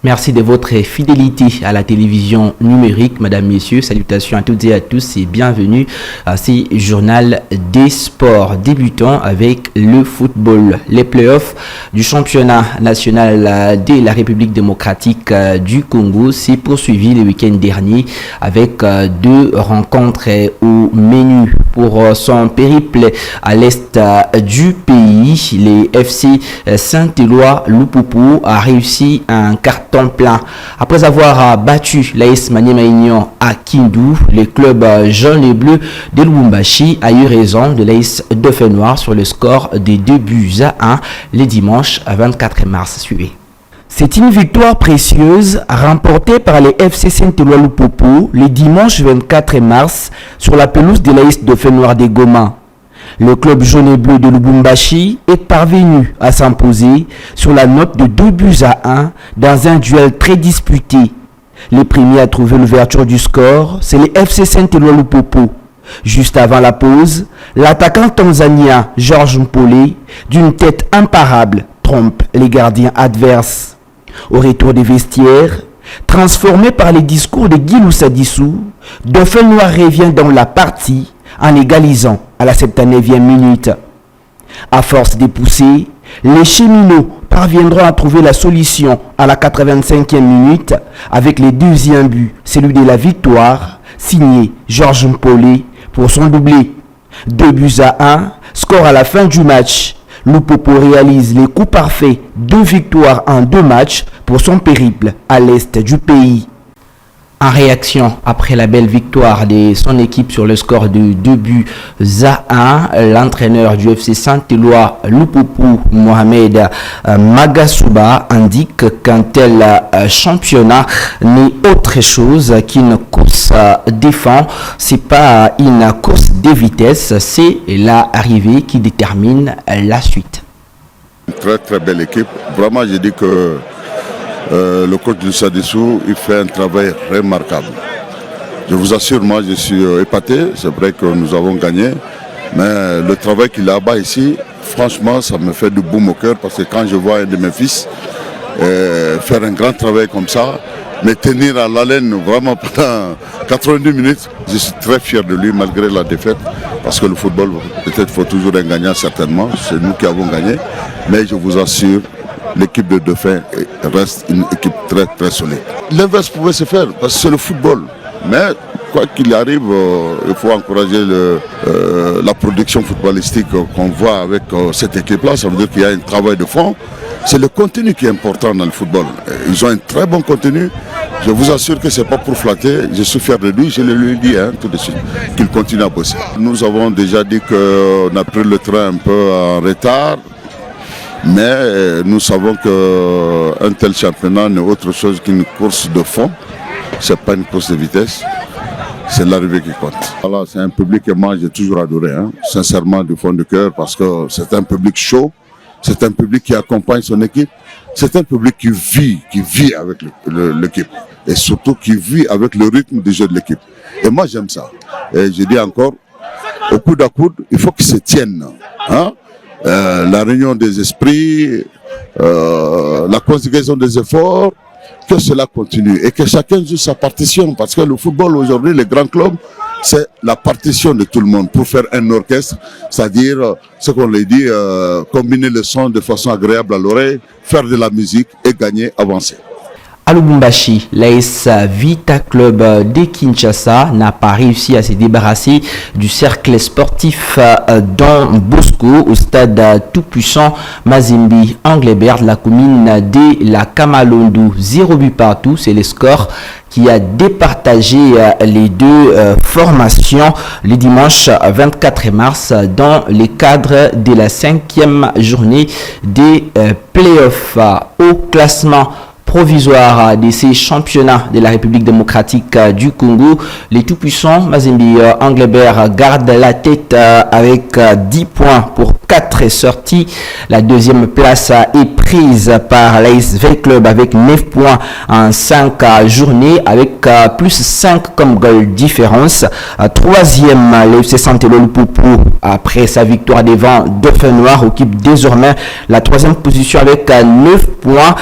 Merci de votre fidélité à la télévision numérique, mesdames, messieurs. Salutations à toutes et à tous et bienvenue à ce journal des sports. Débutons avec le football. Les playoffs du championnat national de la République démocratique du Congo s'est poursuivi le week-end dernier avec deux rencontres au menu. Pour son périple à l'est du pays, les FC Saint-Éloi Lupopo a réussi un carton plein. Après avoir battu l'AS Maniema Union à Kindu, le club jaune et bleu de Lubumbashi a eu raison de l'AS Dauphin Noir sur le score de 2-1 le dimanche 24 mars suivi. C'est une victoire précieuse remportée par les FC Saint-Éloi Lupopo le dimanche 24 mars sur la pelouse de l'AS Dauphin Noir de Goma. Le club jaune et bleu de Lubumbashi est parvenu à s'imposer sur la note de 2-1 dans un duel très disputé. Les premiers à trouver l'ouverture du score, c'est les FC Saint-Éloi Lupopo. Juste avant la pause, l'attaquant tanzanien Georges Mpole, d'une tête imparable, trompe les gardiens adverses. Au retour des vestiaires, transformé par les discours de Guy Lousadissou, Dauphin Noir revient dans la partie en égalisant à la 79e minute. À force de pousser, les cheminots parviendront à trouver la solution à la 85e minute avec le deuxième but, celui de la victoire, signé Georges Mpole pour son doublé. 2-1, score à la fin du match. Lupopo réalise les coups parfaits, 2 victoires en 2 matchs pour son périple à l'est du pays. En réaction, après la belle victoire de son équipe sur le score de 2-1, l'entraîneur du FC Saint-Éloi Lupopo, Mohamed Magasuba, indique qu'un tel championnat n'est autre chose qu'une course défense. C'est pas une course de vitesse, c'est l'arrivée qui détermine la suite. Une très très belle équipe. Vraiment, je dis que le coach de Sadissou, il fait un travail remarquable. Je vous assure, moi je suis épaté, c'est vrai que nous avons gagné, mais le travail qu'il a là-bas ici, franchement ça me fait du boum au cœur parce que quand je vois un de mes fils faire un grand travail comme ça, mais tenir à l'haleine vraiment pendant 90 minutes, je suis très fier de lui malgré la défaite, parce que le football, peut-être faut toujours un gagnant certainement, c'est nous qui avons gagné, mais je vous assure, l'équipe de Dauphin reste une équipe très très solide. L'inverse pouvait se faire parce que c'est le football. Mais quoi qu'il arrive, il faut encourager la production footballistique qu'on voit avec cette équipe-là. Ça veut dire qu'il y a un travail de fond. C'est le contenu qui est important dans le football. Ils ont un très bon contenu. Je vous assure que ce n'est pas pour flatter. Je suis fier de lui. Je le lui ai dit tout de suite qu'il continue à bosser. Nous avons déjà dit qu'on a pris le train un peu en retard. Mais nous savons qu'un tel championnat n'est autre chose qu'une course de fond. Ce n'est pas une course de vitesse, c'est l'arrivée qui compte. Voilà, c'est un public que moi j'ai toujours adoré, sincèrement du fond du cœur, parce que c'est un public chaud, c'est un public qui accompagne son équipe, c'est un public qui vit avec l'équipe et surtout qui vit avec le rythme du jeu de l'équipe. Et moi j'aime ça. Et je dis encore, au coude à coude, il faut qu'ils se tiennent. La réunion des esprits, la conjugaison des efforts, que cela continue et que chacun joue sa partition, parce que le football aujourd'hui, les grands clubs, c'est la partition de tout le monde pour faire un orchestre, c'est-à-dire, ce qu'on l'a dit, combiner le son de façon agréable à l'oreille, faire de la musique et gagner, avancer. À Lubumbashi, l'AS Vita Club de Kinshasa n'a pas réussi à se débarrasser du cercle sportif Don Bosco au stade tout-puissant Mazembe Englebert, la commune de la Kamalondo. 0 but partout, c'est le score qui a départagé les deux formations le dimanche 24 mars dans le cadre de la 5e journée des playoffs. Au classement provisoire de ces championnats de la République démocratique du Congo, les tout-puissants Mazembe Englebert gardent la tête avec 10 points pour 4 sorties. La deuxième place est prise par l'ASV Club avec 9 points en 5 journées avec plus 5 comme goal différence. Troisième, le FC Saint-Éloi Lupopo, après sa victoire devant Dauphin Noir, occupe désormais la troisième position avec 9 points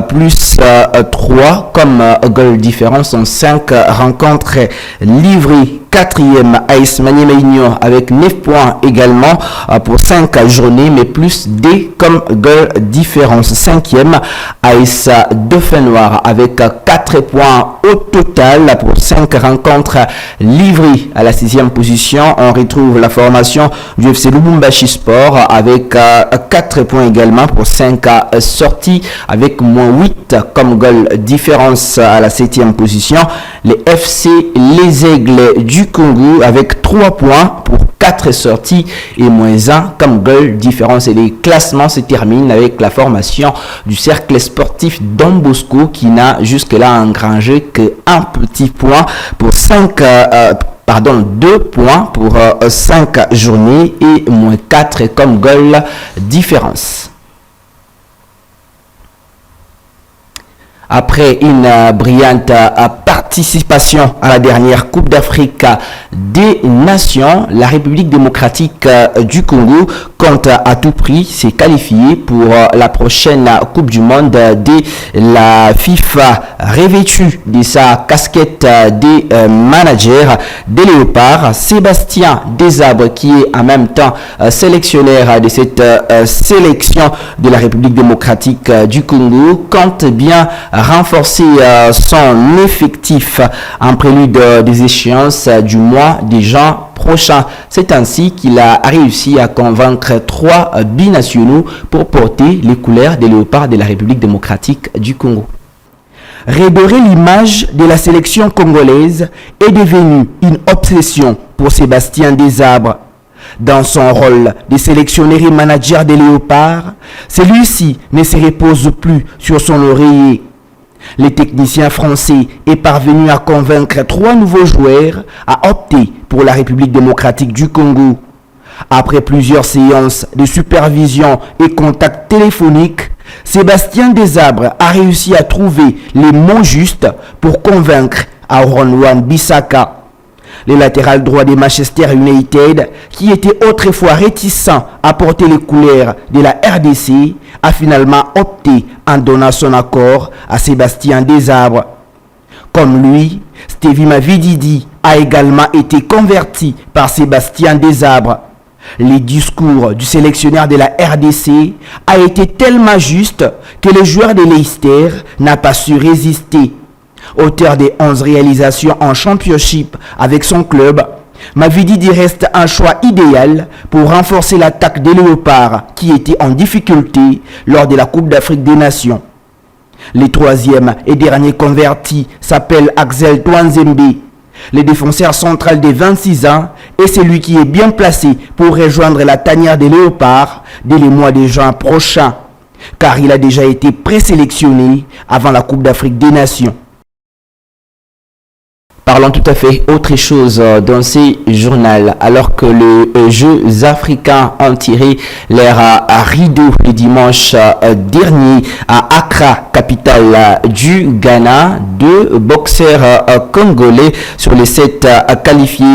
plus 3 comme goal différence en 5 rencontres livrées. Quatrième, AS Maniema Union avec 9 points également pour 5 journées, mais plus D comme goal différence. Cinquième, AS Dauphin Noir avec 4 points au total pour 5 rencontres livrées. À la 6e position, on retrouve la formation du FC Lubumbashi Sport avec 4 points également pour 5 sorties avec moins 8 comme goal différence. À la 7e position, les FC Les Aigles du Congo avec 3 points pour 4 sorties et moins 1 comme goal différence. Et les classements se terminent avec la formation du cercle sportif Don Bosco qui n'a jusque-là engrangé qu'un petit point pour 2 points pour 5 journées et moins 4 comme goal différence. Après une brillante participation à la dernière Coupe d'Afrique des Nations, la République démocratique du Congo compte à tout prix se qualifier pour la prochaine Coupe du Monde de la FIFA. Revêtu de sa casquette des managers des Léopards, Sébastien Desabre, qui est en même temps sélectionneur de cette sélection de la République démocratique du Congo, compte bien renforcer son effectif en prélude des échéances du mois de juin prochain. C'est ainsi qu'il a réussi à convaincre 3 binationaux pour porter les couleurs des Léopards de la République démocratique du Congo. Redorer l'image de la sélection congolaise est devenue une obsession pour Sébastien Desabre. Dans son rôle de sélectionneur et manager des Léopards, celui-ci ne se repose plus sur son oreiller. Le technicien français est parvenu à convaincre 3 nouveaux joueurs à opter pour la République démocratique du Congo. Après plusieurs séances de supervision et contacts téléphoniques, Sébastien Desabre a réussi à trouver les mots justes pour convaincre Aaron Wan-Bissaka. Le latéral droit de Manchester United, qui était autrefois réticent à porter les couleurs de la RDC, a finalement opté en donnant son accord à Sébastien Desabre. Comme lui, Stevie Mavididi a également été converti par Sébastien Desabre. Le discours du sélectionneur de la RDC a été tellement juste que le joueur de Leicester n'a pas su résister. Auteur des 11 réalisations en championship avec son club, Mavididi reste un choix idéal pour renforcer l'attaque des Léopards qui était en difficulté lors de la Coupe d'Afrique des Nations. Le troisième et dernier converti s'appelle Axel Twanzembe. Le défenseur central de 26 ans est celui qui est bien placé pour rejoindre la tanière des Léopards dès le mois de juin prochain, car il a déjà été présélectionné avant la Coupe d'Afrique des Nations. Parlons tout à fait autre chose dans ces journaux. Alors que les Jeux africains ont tiré l'air à rideau le dimanche dernier à Accra, capitale du Ghana, 2 boxeurs congolais sur les 7 qualifiés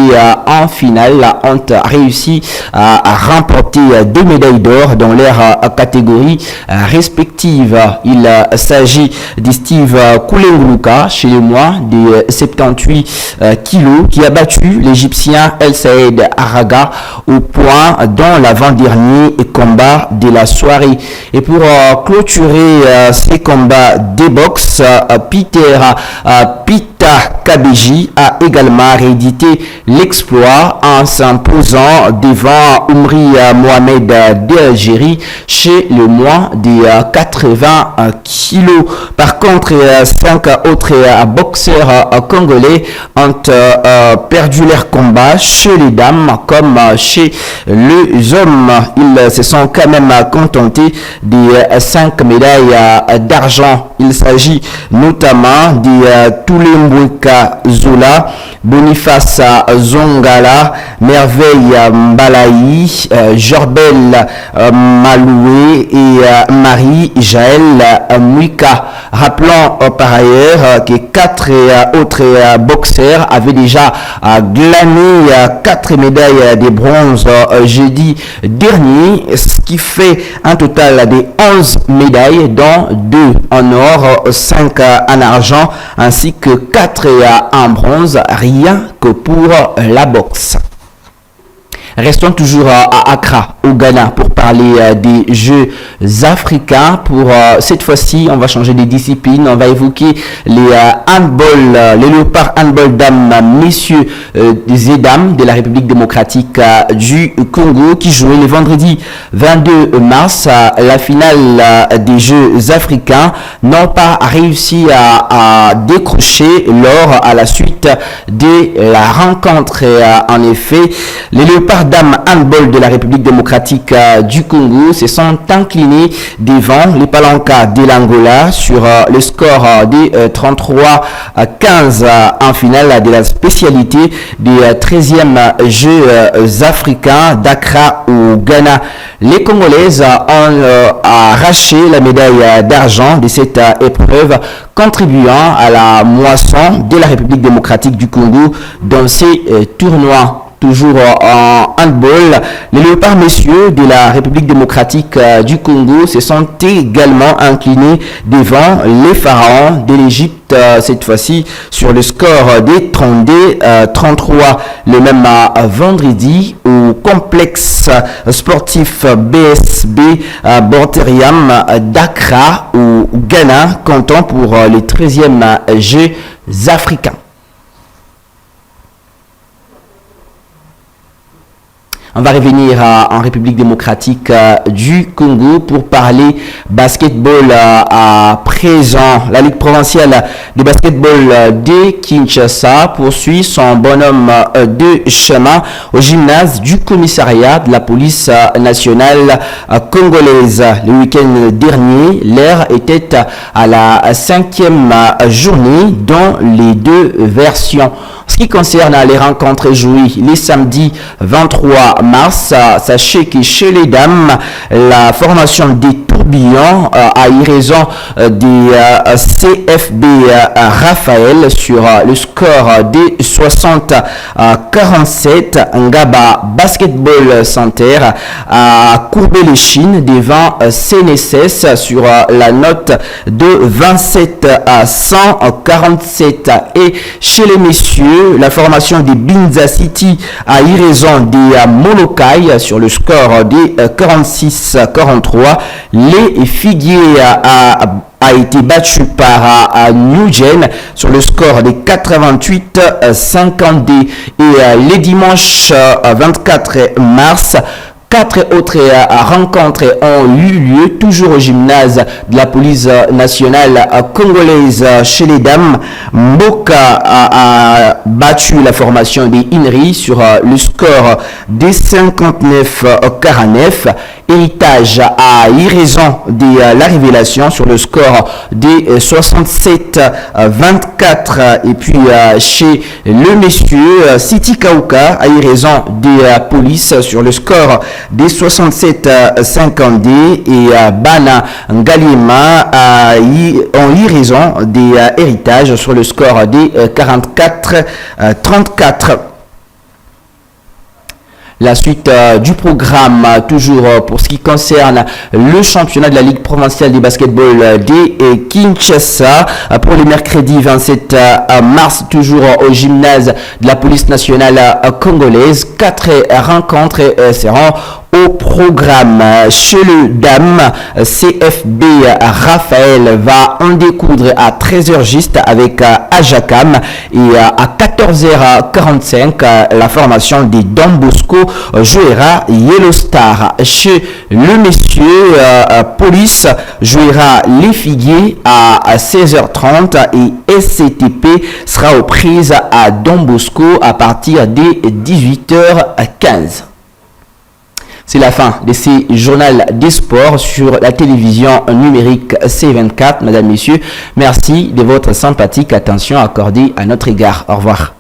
en finale ont réussi à remporter 2 médailles d'or dans leur catégorie respective. Il s'agit de Steve Koulenguluka chez les moins de 78 kilos qui a battu l'Égyptien El Saïd Araga au point dans l'avant-dernier combat de la soirée. Et pour clôturer ces combats des box, Pita Kabeji a également réédité l'exploit en s'imposant devant Oumri Mohamed d'Algérie chez le moins de 80 kilos. Par contre, 5 autres boxeurs congolais ont perdu leur combat chez les dames comme chez les hommes. Ils se sont quand même contentés des 5 médailles d'argent. Il s'agit notamment de Toulembuka Zola, Boniface Zongala, Merveille Mbalaï, Jorbel Maloué et Marie-Jaël Mwika. Rappelons par ailleurs que 4 autres boxeurs avaient déjà glané 4 médailles de bronze jeudi dernier, ce qui fait un total de 11 médailles, dont 2 en or, 5 en argent, ainsi que 4 en bronze, rien que pour la boxe. Restons toujours à Accra, au Ghana, pour parler des Jeux africains. Pour cette fois-ci, on va changer de discipline. On va évoquer les handball, les léopards handball dames, messieurs et dames de la République démocratique du Congo, qui jouaient le vendredi 22 mars la finale des Jeux africains, n'ont pas réussi à décrocher l'or à la suite de la rencontre. En effet, les léopards dames handball de la République démocratique du Congo se sont inclinés devant les Palanca de l'Angola sur le score de 33-15 en finale de la spécialité des 13e Jeux africains d'Accra au Ghana. Les Congolaises ont arraché la médaille d'argent de cette épreuve, contribuant à la moisson de la République démocratique du Congo dans ces tournois. Toujours en handball, les léopards messieurs de la République démocratique du Congo se sont également inclinés devant les pharaons de l'Égypte, cette fois-ci sur le score des 32-33. Le même vendredi au complexe sportif BSB Borteriam d'Accra au Ghana, comptant pour les 13e Jeux africains. On va revenir en République démocratique du Congo pour parler basketball à présent. La Ligue provinciale de basketball de Kinshasa poursuit son bonhomme de chemin au gymnase du commissariat de la police nationale congolaise. Le week-end dernier, l'heure était à la 5e journée dans les 2 versions. En ce qui concerne les rencontres jouées les samedis 23 mars, sachez que chez les dames, la formation des tourbillons a eu raison des CFB Raphaël sur le score des 60-47. Ngaba Basketball Center a courbé les chines devant CNSS sur la note de 27-147. Et chez les messieurs, la formation des Binza City a eu raison des Molokai sur le score des 46-43. Les Figuiers a été battu par New Gen sur le score des 88-52. Et les dimanches 24 mars, 4 autres rencontres ont eu lieu, toujours au gymnase de la police nationale congolaise chez les dames. Mboka a battu la formation des INRI sur le score des 59-49. Héritage a eu raison de la révélation sur le score des 67-24. Et puis chez le messieurs, City Kauka a eu raison des polices sur le score des 67-52. Et Bana Ngalima ont eu raison des héritages sur le score des 44-34. La suite du programme, toujours pour ce qui concerne le championnat de la Ligue provinciale de basketball de Kinshasa, pour le mercredi 27 mars, toujours au gymnase de la police nationale congolaise. 4 rencontres seront au programme. Chez le dames, CFB Raphaël va en découdre à 13h juste avec Ajakam, et à 14h45 la formation des Don Bosco jouera Yellow Star. Chez le monsieur, Police jouera les Figuiers à 16h30 et SCTP sera aux prises à Don Bosco à partir des 18h15. C'est la fin de ces journaux des sports sur la télévision numérique C24. Mesdames, Messieurs, merci de votre sympathique attention accordée à notre égard. Au revoir.